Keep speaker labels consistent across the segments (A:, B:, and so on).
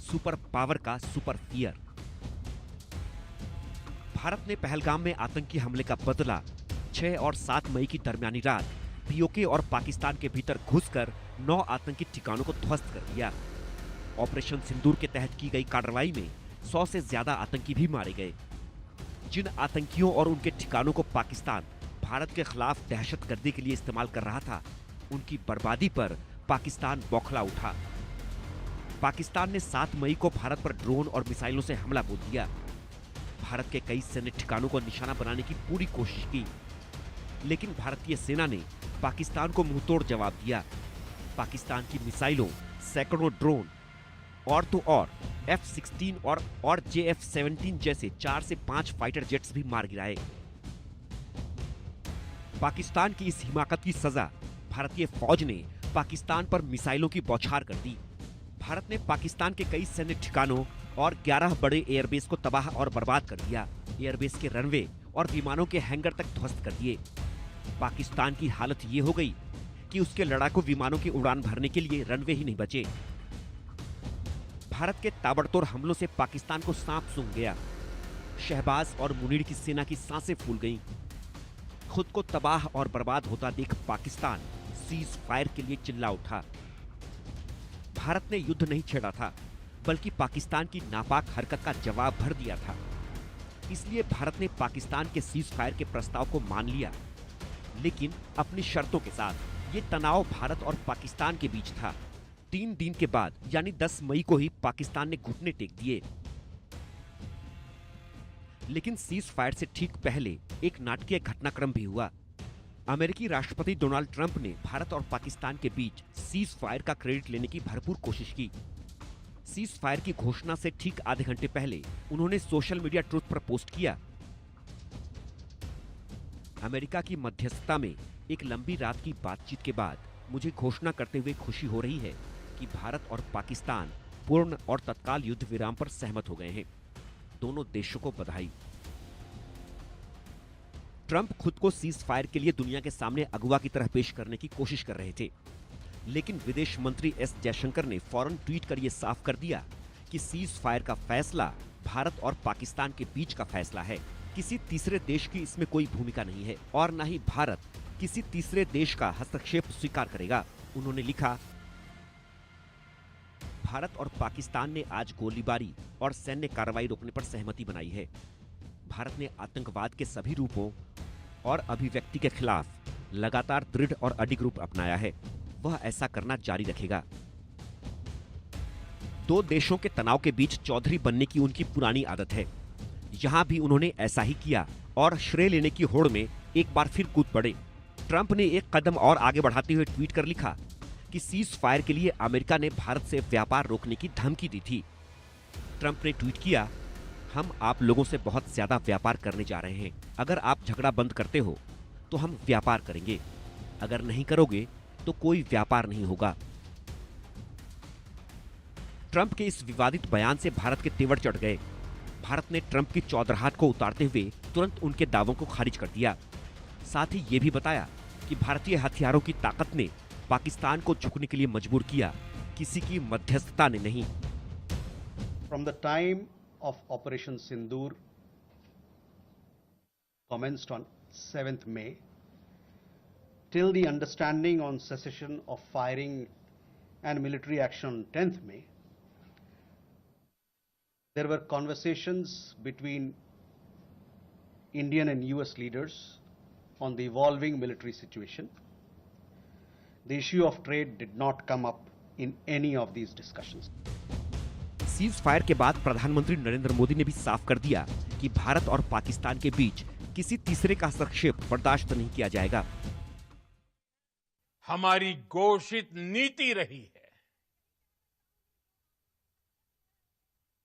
A: Super power का super fear. Bharat ने पहलगाम में आतंकी हमले का बदला 6 और 7 मई की दरमियानी रात पीओके और पाकिस्तान के भीतर घुसकर 9 आतंकी ठिकानों को ध्वस्त कर दिया। ऑपरेशन सिंदूर के तहत की गई कार्रवाई में 100 से ज्यादा आतंकी भी मारे गए। जिन आतंकियों और उनके ठिकानों को पाकिस्तान भारत के खिलाफ दहशतगर्दी के लिए इस्तेमाल कर रहा था, उनकी बर्बादी पर पाकिस्तान बौखला उठा। पाकिस्तान ने 7 मई को भारत पर ड्रोन और मिसाइलों से हमला बोल दिया। भारत के कई सैन्य ठिकानों को निशाना बनाने की पूरी कोशिश की, लेकिन भारतीय सेना ने पाकिस्तान को मुंहतोड़ जवाब दिया। पाकिस्तान की मिसाइलों, सैकड़ों ड्रोन और तो और F-16 और JF-17 जैसे 4 से 5 फाइटर जेट्स भी मार गिराए। पाकिस्तान की इस हिमाकत की सजा भारतीय फौज ने पाकिस्तान पर मिसाइलों की बौछार कर दी। भारत ने पाकिस्तान के कई सैन्य ठिकानों और 11 बड़े एयरबेस को तबाह और बर्बाद कर दिया। एयरबेस के रनवे और विमानों के हैंगर तक ध्वस्त कर दिए। पाकिस्तान की हालत ये हो गई कि उसके लड़ाकू विमानों की उड़ान भरने के लिए रनवे ही नहीं बचे। भारत के ताबड़तोड़ हमलों से पाकिस्तान को सांप सूंघ गया। शहबाज और मुनीर की सेना की सांसें फूल गईं। खुद को तबाह और बर्बाद होता देख पाकिस्तान सीज फायर के लिए चिल्ला उठा। भारत ने युद्ध नहीं छेड़ा था, बल्कि पाकिस्तान की नापाक हरकत का जवाब भर दिया था। इसलिए भारत ने पाकिस्तान के सीज फायर के प्रस्ताव को मान लिया, लेकिन अपनी शर्तों के साथ। ये तनाव भारत और पाकिस्तान के बीच था। 3 दिन के बाद यानी 10 मई को ही पाकिस्तान ने घुटने टेक दिए। लेकिन सीज फायर से ठीक पहले एक नाटकीय घटनाक्रम भी हुआ। अमेरिकी राष्ट्रपति डोनाल्ड ट्रंप ने भारत और पाकिस्तान के बीच सीज फायर का क्रेडिट लेने की भरपूर कोशिश की। सीज फायर की घोषणा से ठीक आधे घंटे पहले उन्होंने सोशल मीडिया ट्रुथ पर पोस्ट किया। अमेरिका की मध्यस्थता में एक लंबी रात की बातचीत के बाद मुझे घोषणा करते हुए खुशी हो रही है कि भारत और पाकिस्तान पूर्ण और तत्काल युद्ध विराम पर सहमत हो गए हैं। दोनों देशों को बधाई। ट्रंप खुद को सीज फायर के लिए दुनिया के सामने अगुवा की तरह पेश करने की कोशिश कर रहे थे, लेकिन विदेश मंत्री एस जयशंकर ने फौरन ट्वीट कर यह साफ कर दिया कि सीज फायर का फैसला भारत और पाकिस्तान के बीच का फैसला है। किसी तीसरे देश की इसमें कोई भूमिका नहीं है और न ही भारत किसी तीसरे देश का हस्तक्षेप स्वीकार करेगा। उन्होंने लिखा, भारत और पाकिस्तान ने आज गोलीबारी और सैन्य कार्रवाई रोकने पर सहमति बनाई है। भारत ने आतंकवाद के सभी रूपों और अभिव्यक्ति के खिलाफ लगातार दृढ़ और अडिग रूप अपनाया है। वह ऐसा करना जारी रखेगा। 2 देशों के तनाव के बीच चौधरी बनने की उनकी पुरानी आदत है। यहां भी उन्होंने ऐसा ही किया और श्रेय लेने की होड़ में एक बार फिर कूद पड़े। ट्रंप ने एक कदम और आगे बढ़ाते हुए ट्वीट कर लिखा कि सीज फायर के लिए अमेरिका ने भारत से व्यापार रोकने की धमकी दी थी। ट्रंप ने ट्वीट किया, हम आप लोगों से बहुत ज्यादा व्यापार करने जा रहे हैं। अगर आप झगड़ा बंद करते हो तो हम व्यापार करेंगे, अगर नहीं करोगे तो कोई व्यापार नहीं होगा। ट्रंप के इस विवादित बयान से भारत के तेवर चढ़ गए। भारत ने ट्रंप की चौधराहट को उतारते हुए तुरंत उनके दावों को खारिज कर दिया। साथ ही ये भी बताया कि भारतीय हथियारों की ताकत ने पाकिस्तान को झुकने के लिए मजबूर किया, किसी की मध्यस्थता ने नहीं।
B: From the time of Operation Sindoor commenced on 7th May till the understanding on cessation of firing and military action on 10th May, there were conversations between Indian and US leaders on the evolving military situation. The issue of trade did not come up in any of these discussions.
A: Cease fire के बाद प्रधानमंत्री नरेंद्र मोदी ने भी साफ कर दिया कि भारत और पाकिस्तान के बीच किसी तीसरे का हस्तक्षेप बर्दाश्त नहीं किया जाएगा।
C: हमारी घोषित नीति रही है,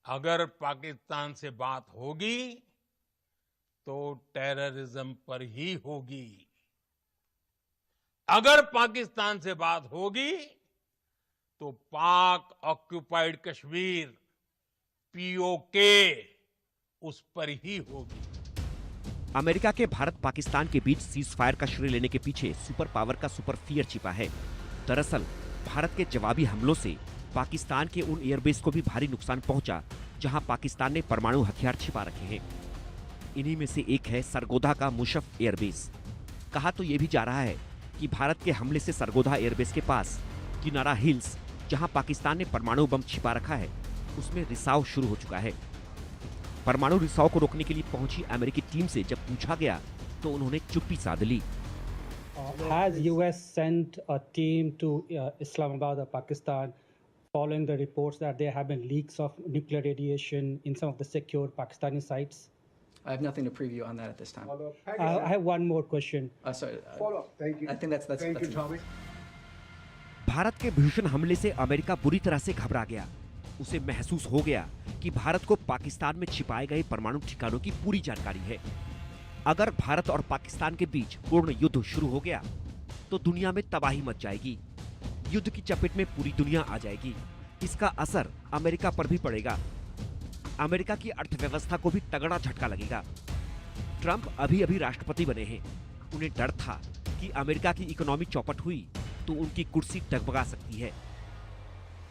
C: अगर पाकिस्तान से बात होगी तो टेररिज्म पर ही होगी। अगर पाकिस्तान से बात होगी तो पाक ऑक्युपाइड कश्मीर पीओके उस पर ही होगी।
A: अमेरिका के भारत पाकिस्तान के बीच सीज फायर का श्रेय लेने के पीछे सुपर पावर का सुपर फियर छिपा है। दरअसल भारत के जवाबी हमलों से पाकिस्तान के उन एयरबेस को भी भारी नुकसान पहुंचा जहां पाकिस्तान ने परमाणु हथियार छिपा रखे हैं। इन्हीं में से एक है सरगोधा का मुशर्रफ एयरबेस। कहा तो ये भी जा रहा है कि भारत के हमले से सरगोधा एयरबेस के पास किनारा हिल्स, जहां पाकिस्तान ने परमाणु बम छिपा रखा है, उसमें रिसाव शुरू हो चुका है। परमाणु रिसाव को रोकने के लिए पहुंची अमेरिकी टीम से जब पूछा गया तो उन्होंने चुप्पी साध ली।
D: Has US sent a team to Islamabad or Pakistan following the reports that there have been leaks of nuclear radiation in some of the secure Pakistani sites?
E: I have nothing to preview on that at this time.
D: I have one more question.
E: Sorry.
F: Follow up. Thank you.
E: I think that's
F: Thank you,
E: enough.
F: Tommy.
A: Bharat के भीषण हमले से America बुरी तरह से घबरा गया। उसे महसूस हो गया कि भारत को पाकिस्तान में छिपाए गए परमाणु ठिकानों की पूरी जानकारी है। अगर भारत और पाकिस्तान के बीच पूर्ण युद्ध शुरू हो गया तो दुनिया में तबाही मच जाएगी। युद्ध की चपेट में पूरी दुनिया आ जाएगी। इसका असर अमेरिका पर भी पड़ेगा। अमेरिका की अर्थव्यवस्था को भी तगड़ा झटका लगेगा। ट्रंप अभी राष्ट्रपति बने हैं। उन्हें डर था कि अमेरिका की इकोनॉमी चौपट हुई तो उनकी कुर्सी डगमगा सकती है।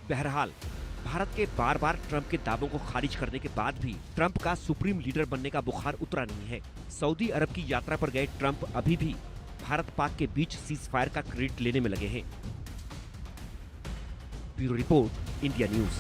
A: बहरहाल भारत के बार बार ट्रंप के दावों को खारिज करने के बाद भी ट्रंप का सुप्रीम लीडर बनने का बुखार उतरा नहीं है। सऊदी अरब की यात्रा पर गए ट्रंप अभी भी भारत पाक के बीच सीज फायर का क्रेडिट लेने में लगे हैं। Bureau report, India news.